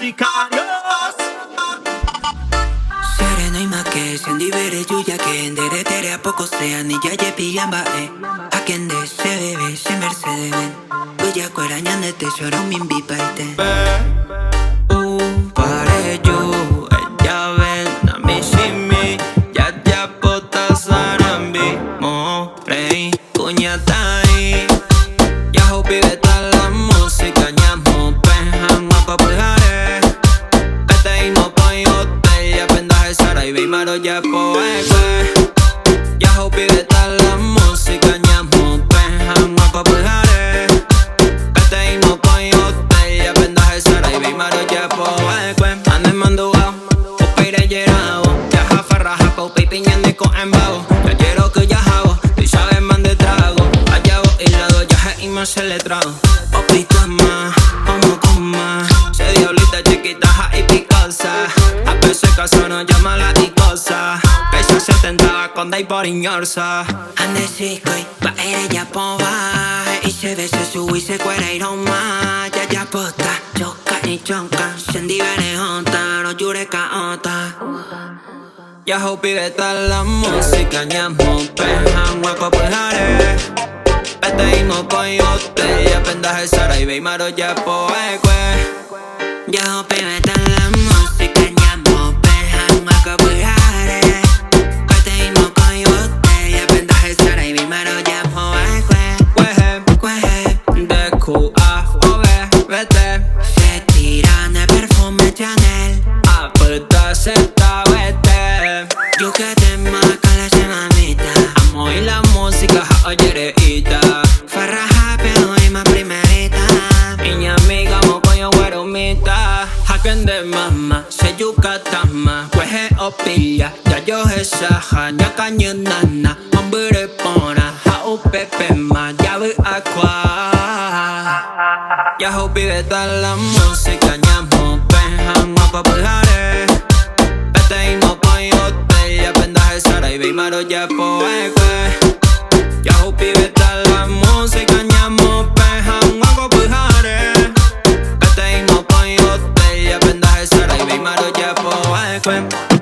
sicarios. Sereno y más que Sandy Bere, Yuya que Dere Tere a poco sea ni ya ye pillamba a quien de se bebe se mercede ven Buya cuerañan de tesoro min bipaite pare yo ella ven a mi shimi ya pota sarambi mo rey kuñatai ya hopi beta la música ñamo penjan guapa pujare beta y mo poi hotel ya pendaje sara y maro ya poekwe ya hopi beta la música ñamo penjan guapa pujare beta y mo poi hotel ya pendaje sara y maro ya poekwe ande mandugao opire yerao ya jafarraja pa upi piñande con embao ya quiero que ya jabo y sabes man de trago allá vos y lado ya y más se le trago opita más vamos con más se diablita chiquita ja y picosa a veces caso no llama la y cosa pesa 70 con day por iñorsa ande chico y va ella pova y se ve se sube y se cuera y no más ya posta choca y chonca sendi bene honta no jure caota ya hopi beta la música ñamo penjan guapa pujare bete y mo poi hotel ya pendaje sara y ve maro ya poekwe ya hopi beta la música ñamo penjan guapa pujare bete y mo poi hotel ya pendaje sara y ve maro ya poekwe cueje de Q-A-O-B vete se tiran de perfume Chanel apuesta se vete yo que te marca la semamita amo y la música oyereita farraja pero y más primerita mi amiga mo coño guarumita haken de mama se yucatama cueje opilla ya yo esa jaña cañonana hombre pona ja upepe ma ya ve aqua ya hopi beta la música ñamo penjan guapa pujare bete y mo poi hotel ya pendaje sara y ve maro ya poekwe ya hopi beta la música ñamo penjan guapa pujare bete y mo poi hotel ya pendaje sara y ve maro ya poekwe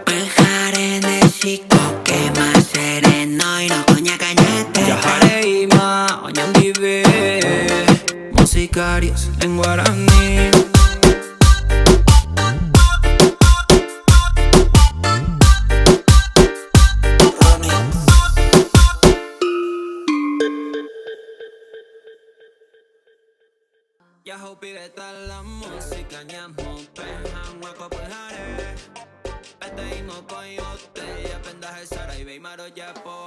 pujare de chico que más sereno y no coña cañete ya jare y ma oñan vive musicarios en guaraní. Ya hopi beta la música ñamo penjan guapa pujare bete y mo poi hotel ya pendaje sara y ve maro ya po